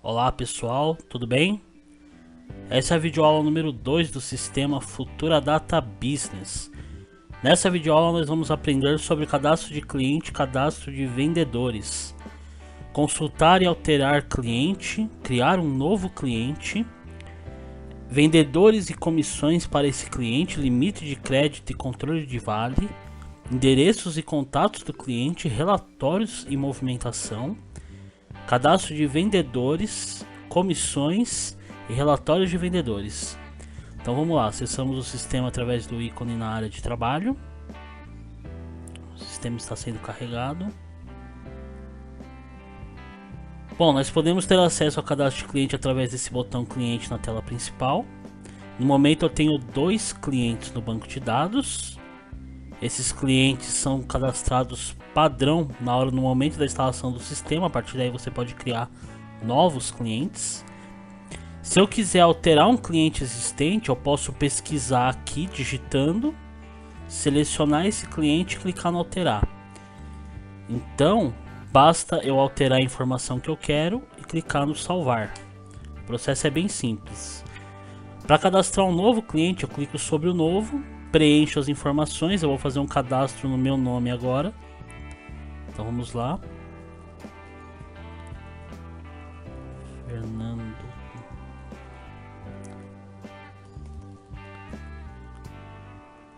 Olá pessoal, tudo bem? Essa é a videoaula número 2 do sistema Futura Data Business. Nessa videoaula nós vamos aprender sobre cadastro de cliente e cadastro de vendedores. Consultar e alterar cliente, criar um novo cliente, vendedores e comissões para esse cliente, limite de crédito e controle de vale, endereços e contatos do cliente, relatórios e movimentação, cadastro de vendedores, comissões e relatórios de vendedores. Então vamos lá, acessamos o sistema através do ícone na área de trabalho. O sistema está sendo carregado. Bom, nós podemos ter acesso ao cadastro de cliente através desse botão cliente na tela principal. No momento eu tenho 2 clientes no banco de dados. Esses clientes são cadastrados padrão no momento da instalação do sistema. A partir daí você pode criar novos clientes. Se eu quiser alterar um cliente existente, eu posso pesquisar aqui digitando, selecionar esse cliente e clicar no alterar. Então basta eu alterar a informação que eu quero e clicar no salvar. O processo é bem simples. Para cadastrar um novo cliente, eu clico sobre o novo, preencho as informações. Eu vou fazer um cadastro no meu nome agora. Então vamos lá. Fernando.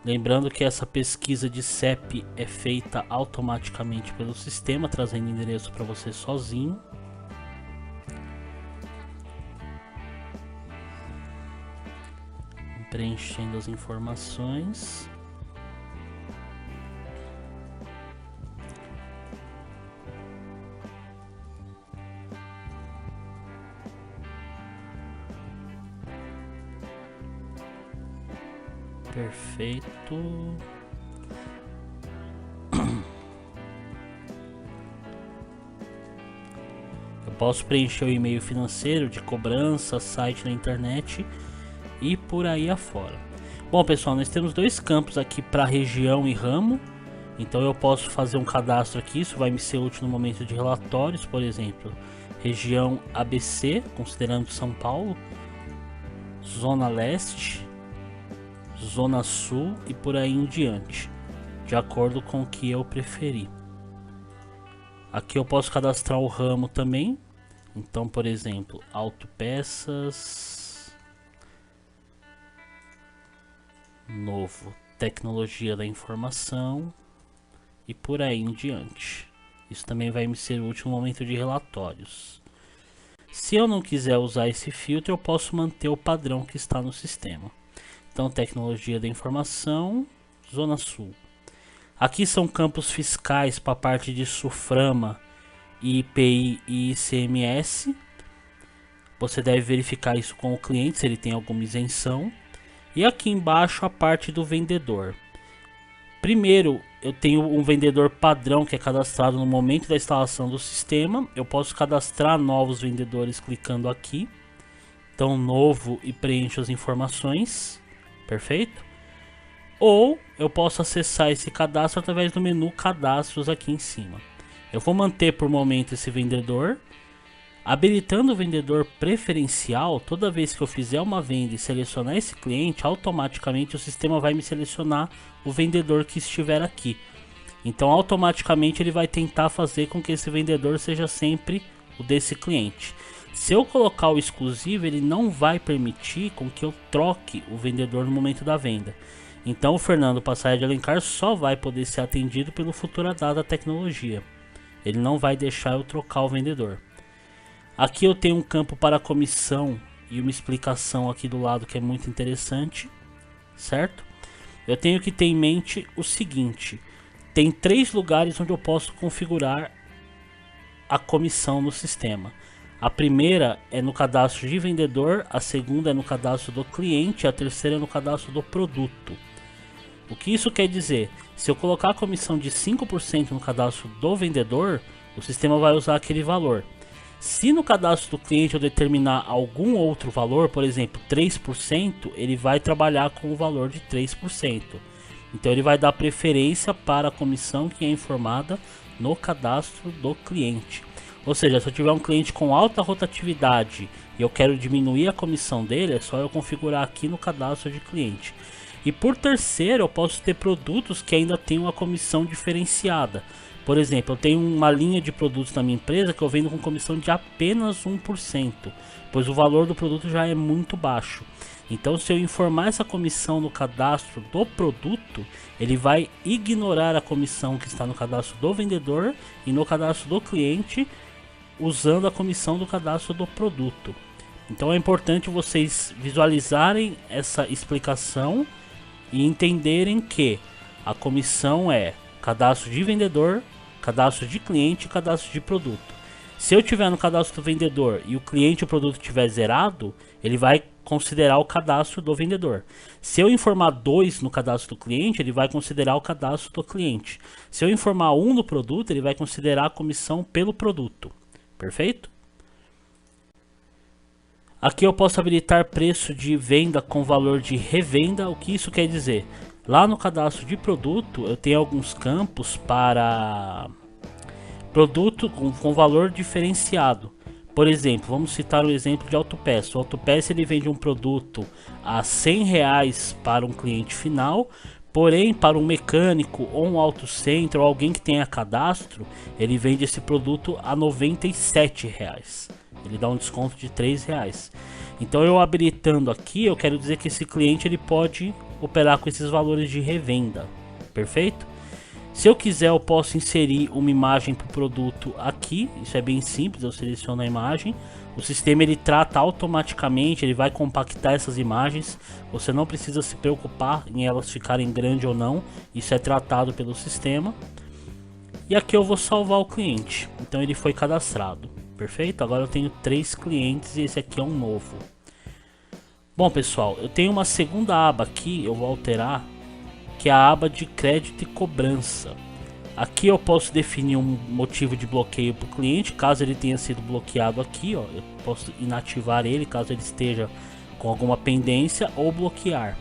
Lembrando que essa pesquisa de CEP é feita automaticamente pelo sistema, trazendo endereço para você sozinho. Preenchendo as informações. Perfeito. Eu posso preencher o e-mail financeiro de cobrança, site na internet e por aí afora. Bom pessoal, nós temos 2 campos aqui para região e ramo. Então eu posso fazer um cadastro aqui, isso vai me ser útil no momento de relatórios. Por exemplo, região ABC, considerando São Paulo, Zona Leste, Zona Sul e por aí em diante, de acordo com o que eu preferir. Aqui eu posso cadastrar o ramo também. Então, por exemplo, autopeças, novo, tecnologia da informação e por aí em diante. Isso também vai me ser útil no momento de relatórios. Se eu não quiser usar esse filtro, eu posso manter o padrão que está no sistema. Então, tecnologia da informação, Zona Sul. Aqui são campos fiscais para a parte de SUFRAMA, IPI e ICMS. Você deve verificar isso com o cliente, se ele tem alguma isenção. E aqui embaixo a parte do vendedor. Primeiro, eu tenho um vendedor padrão que é cadastrado no momento da instalação do sistema. Eu posso cadastrar novos vendedores clicando aqui. Então, novo, e preencho as informações. Perfeito? Ou eu posso acessar esse cadastro através do menu cadastros aqui em cima. Eu vou manter por momento esse vendedor. Habilitando o vendedor preferencial, toda vez que eu fizer uma venda e selecionar esse cliente, automaticamente o sistema vai me selecionar o vendedor que estiver aqui. Então automaticamente ele vai tentar fazer com que esse vendedor seja sempre o desse cliente. Se eu colocar o exclusivo, ele não vai permitir com que eu troque o vendedor no momento da venda. Então o Fernando Passaia de Alencar só vai poder ser atendido pelo Futura Data Tecnologia. Ele não vai deixar eu trocar o vendedor. Aqui eu tenho um campo para comissão e uma explicação aqui do lado que é muito interessante, certo? Eu tenho que ter em mente o seguinte: tem 3 lugares onde eu posso configurar a comissão no sistema. A primeira é no cadastro de vendedor, a segunda é no cadastro do cliente e a terceira é no cadastro do produto. O que isso quer dizer? Se eu colocar a comissão de 5% no cadastro do vendedor, o sistema vai usar aquele valor. Se no cadastro do cliente eu determinar algum outro valor, por exemplo 3%, ele vai trabalhar com o valor de 3%. Então ele vai dar preferência para a comissão que é informada no cadastro do cliente. Ou seja, se eu tiver um cliente com alta rotatividade e eu quero diminuir a comissão dele, é só eu configurar aqui no cadastro de cliente. E por terceiro, eu posso ter produtos que ainda tem uma comissão diferenciada. Por exemplo, eu tenho uma linha de produtos na minha empresa que eu vendo com comissão de apenas 1%, pois o valor do produto já é muito baixo. Então, se eu informar essa comissão no cadastro do produto, ele vai ignorar a comissão que está no cadastro do vendedor e no cadastro do cliente, usando a comissão do cadastro do produto. Então é importante vocês visualizarem essa explicação e entenderem que a comissão é cadastro de vendedor, cadastro de cliente e cadastro de produto. Se eu tiver no cadastro do vendedor e o cliente e o produto estiver zerado, ele vai considerar o cadastro do vendedor. Se eu informar 2 no cadastro do cliente, ele vai considerar o cadastro do cliente. Se eu informar 1 no produto, ele vai considerar a comissão pelo produto. Perfeito? Aqui eu posso habilitar preço de venda com valor de revenda. O que isso quer dizer? Lá no cadastro de produto, eu tenho alguns campos para produto com valor diferenciado. Por exemplo, vamos citar o exemplo de autopeça. O autopeça ele vende um produto a R$100 para um cliente final, porém para um mecânico ou um autocentro ou alguém que tenha cadastro, ele vende esse produto a R$97. Ele dá um desconto de R$3. Então eu habilitando aqui, eu quero dizer que esse cliente ele pode operar com esses valores de revenda. Perfeito? Se eu quiser, eu posso inserir uma imagem para o produto aqui. Isso é bem simples, eu seleciono a imagem. O sistema ele trata automaticamente, ele vai compactar essas imagens. Você não precisa se preocupar em elas ficarem grandes ou não. Isso é tratado pelo sistema. E aqui eu vou salvar o cliente. Então ele foi cadastrado. Perfeito? Agora eu tenho 3 clientes e esse aqui é um novo. Bom pessoal, eu tenho uma segunda aba aqui, eu vou alterar, que é a aba de crédito e cobrança. Aqui eu posso definir um motivo de bloqueio para o cliente, caso ele tenha sido bloqueado aqui, ó, eu posso inativar ele caso ele esteja com alguma pendência ou bloquear.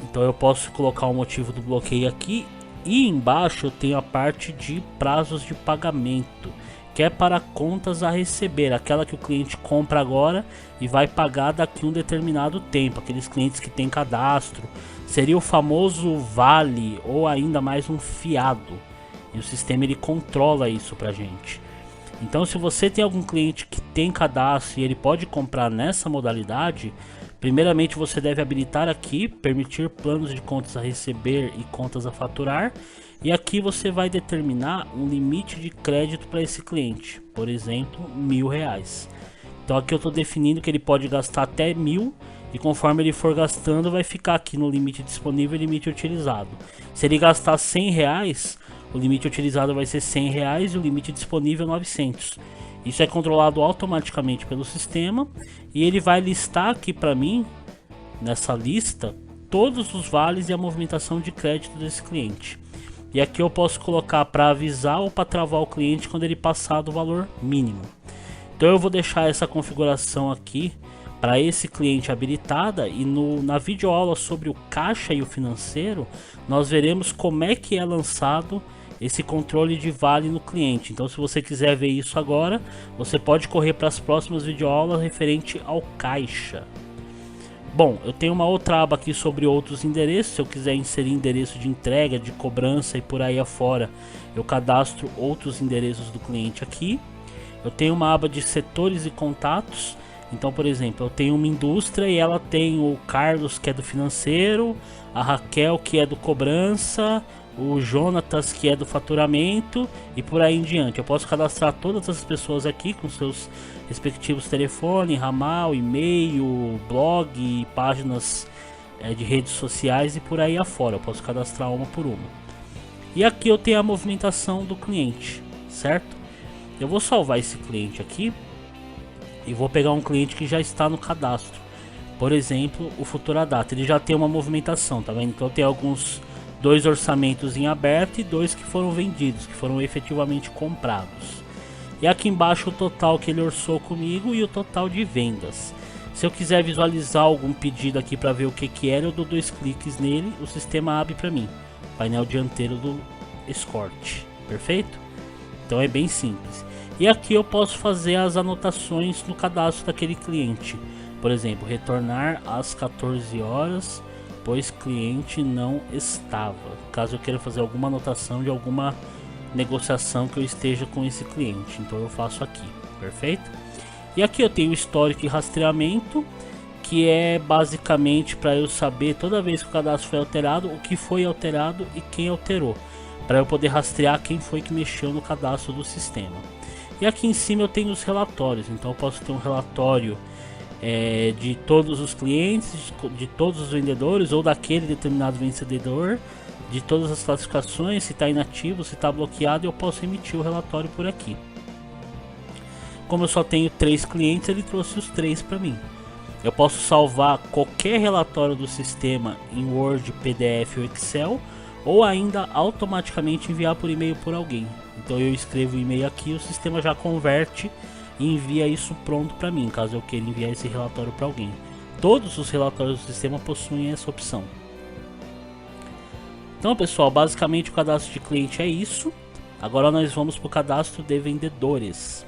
Então eu posso colocar o motivo do bloqueio aqui e embaixo eu tenho a parte de prazos de pagamento, que é para contas a receber, aquela que o cliente compra agora e vai pagar daqui um determinado tempo. Aqueles clientes que têm cadastro, seria o famoso vale ou ainda mais um fiado. E o sistema ele controla isso pra gente. Então se você tem algum cliente que tem cadastro e ele pode comprar nessa modalidade, primeiramente você deve habilitar aqui, permitir planos de contas a receber e contas a faturar. E aqui você vai determinar um limite de crédito para esse cliente, por exemplo, R$1.000. Então aqui eu estou definindo que ele pode gastar até 1.000 e conforme ele for gastando vai ficar aqui no limite disponível e limite utilizado. Se ele gastar R$100, o limite utilizado vai ser R$100 e o limite disponível 900. Isso é controlado automaticamente pelo sistema e ele vai listar aqui para mim, nessa lista, todos os vales e a movimentação de crédito desse cliente. E aqui eu posso colocar para avisar ou para travar o cliente quando ele passar do valor mínimo. Então eu vou deixar essa configuração aqui para esse cliente habilitada e na videoaula sobre o caixa e o financeiro nós veremos como é que é lançado esse controle de vale no cliente. Então se você quiser ver isso agora, você pode correr para as próximas videoaulas referente ao caixa. Bom, eu tenho uma outra aba aqui sobre outros endereços. Se eu quiser inserir endereço de entrega, de cobrança e por aí afora, eu cadastro outros endereços do cliente aqui. Eu tenho uma aba de setores e contatos. Então, por exemplo, eu tenho uma indústria e ela tem o Carlos, que é do financeiro, a Raquel, que é do cobrança, o Jonatas, que é do faturamento e por aí em diante. Eu posso cadastrar todas as pessoas aqui com seus respectivos telefone, ramal, e-mail, blog, páginas de redes sociais e por aí afora. Eu posso cadastrar uma por uma. E aqui eu tenho a movimentação do cliente, certo? Eu vou salvar esse cliente aqui e vou pegar um cliente que já está no cadastro. Por exemplo, o Futuradata, ele já tem uma movimentação, tá vendo? Então tem alguns 2 orçamentos em aberto e 2 que foram vendidos, que foram efetivamente comprados. E aqui embaixo o total que ele orçou comigo e o total de vendas. Se eu quiser visualizar algum pedido aqui para ver o que era, eu dou 2 cliques nele, o sistema abre para mim. Painel dianteiro do Escort, perfeito? Então é bem simples. E aqui eu posso fazer as anotações no cadastro daquele cliente. Por exemplo, retornar às 14 horas, pois cliente não estava. Caso eu queira fazer alguma anotação de alguma negociação que eu esteja com esse cliente, então eu faço aqui, perfeito? E aqui eu tenho histórico e rastreamento, que é basicamente para eu saber toda vez que o cadastro foi alterado, o que foi alterado e quem alterou, para eu poder rastrear quem foi que mexeu no cadastro do sistema. E aqui em cima eu tenho os relatórios, então eu posso ter um relatório de todos os clientes, de todos os vendedores ou daquele determinado vendedor, de todas as classificações, se está inativo, se está bloqueado, eu posso emitir o relatório por aqui. Como eu só tenho 3 clientes, ele trouxe os 3 para mim. Eu posso salvar qualquer relatório do sistema em Word, PDF ou Excel, ou ainda automaticamente enviar por e-mail por alguém. Então eu escrevo o e-mail aqui, o sistema já converte e envia isso pronto para mim, caso eu queira enviar esse relatório para alguém. Todos os relatórios do sistema possuem essa opção. Então, pessoal, basicamente o cadastro de cliente é isso. Agora nós vamos para o cadastro de vendedores.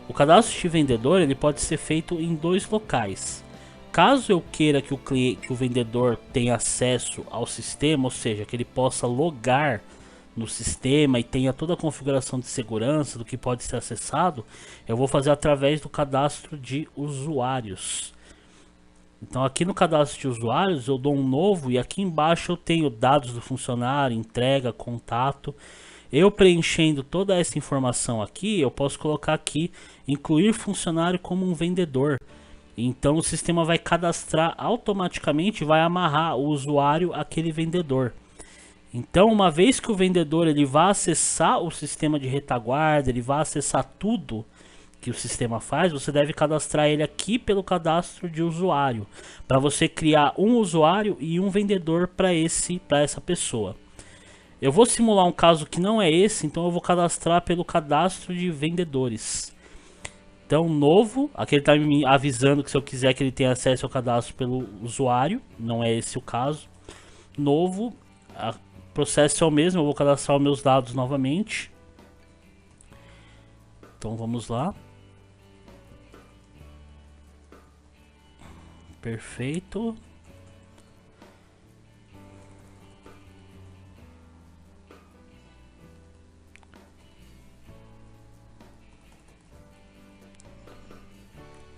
O cadastro de vendedor ele pode ser feito em 2 locais. Caso eu queira que o vendedor tenha acesso ao sistema, ou seja, que ele possa logar no sistema e tenha toda a configuração de segurança do que pode ser acessado, eu vou fazer através do cadastro de usuários. Então aqui no cadastro de usuários eu dou um novo e aqui embaixo eu tenho dados do funcionário, entrega, contato. Eu preenchendo toda essa informação aqui, eu posso colocar aqui incluir funcionário como um vendedor. Então o sistema vai cadastrar automaticamente, vai amarrar o usuário àquele vendedor. Então, uma vez que o vendedor ele vai acessar o sistema de retaguarda, ele vai acessar tudo que o sistema faz, você deve cadastrar ele aqui pelo cadastro de usuário, para você criar um usuário e um vendedor para essa pessoa. Eu vou simular um caso que não é esse, então eu vou cadastrar pelo cadastro de vendedores. Então, novo, aqui ele está me avisando que se eu quiser que ele tenha acesso ao cadastro pelo usuário, não é esse o caso. Novo, o processo é o mesmo, eu vou cadastrar os meus dados novamente. Então vamos lá. Perfeito.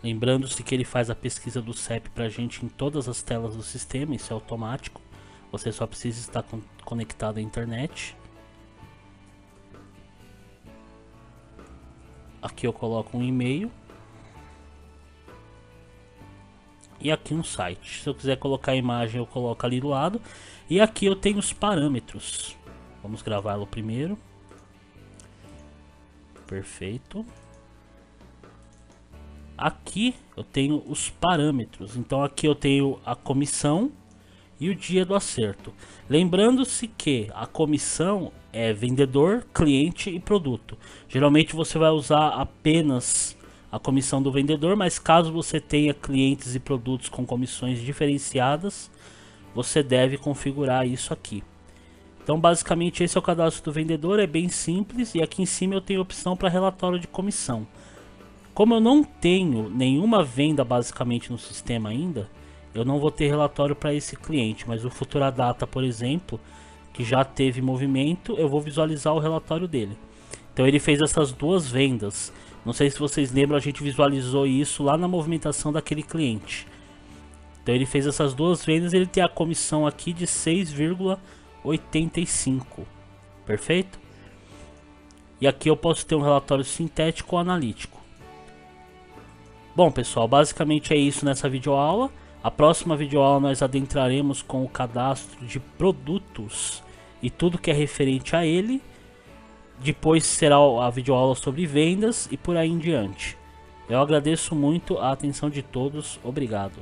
Lembrando-se que ele faz a pesquisa do CEP para a gente em todas as telas do sistema, isso é automático. Você só precisa estar conectado à internet. Aqui eu coloco um e-mail. E aqui um site. Se eu quiser colocar a imagem, eu coloco ali do lado. E aqui eu tenho os parâmetros. Vamos gravá-lo primeiro. Perfeito. Aqui eu tenho os parâmetros. Então aqui eu tenho a comissão e o dia do acerto. Lembrando-se que a comissão é vendedor, cliente e produto. Geralmente você vai usar apenas a comissão do vendedor, mas caso você tenha clientes e produtos com comissões diferenciadas, você deve configurar isso aqui. Então basicamente esse é o cadastro do vendedor, é bem simples, e aqui em cima eu tenho a opção para relatório de comissão. Como eu não tenho nenhuma venda basicamente no sistema ainda, eu não vou ter relatório para esse cliente, mas o Futuradata, por exemplo, que já teve movimento, eu vou visualizar o relatório dele. Então ele fez essas 2 vendas. Não sei se vocês lembram, a gente visualizou isso lá na movimentação daquele cliente. Então ele fez essas 2 vendas, ele tem a comissão aqui de 6,85. Perfeito? E aqui eu posso ter um relatório sintético ou analítico. Bom, pessoal, basicamente é isso nessa videoaula. A próxima videoaula nós adentraremos com o cadastro de produtos e tudo que é referente a ele. Depois será a videoaula sobre vendas e por aí em diante. Eu agradeço muito a atenção de todos. Obrigado.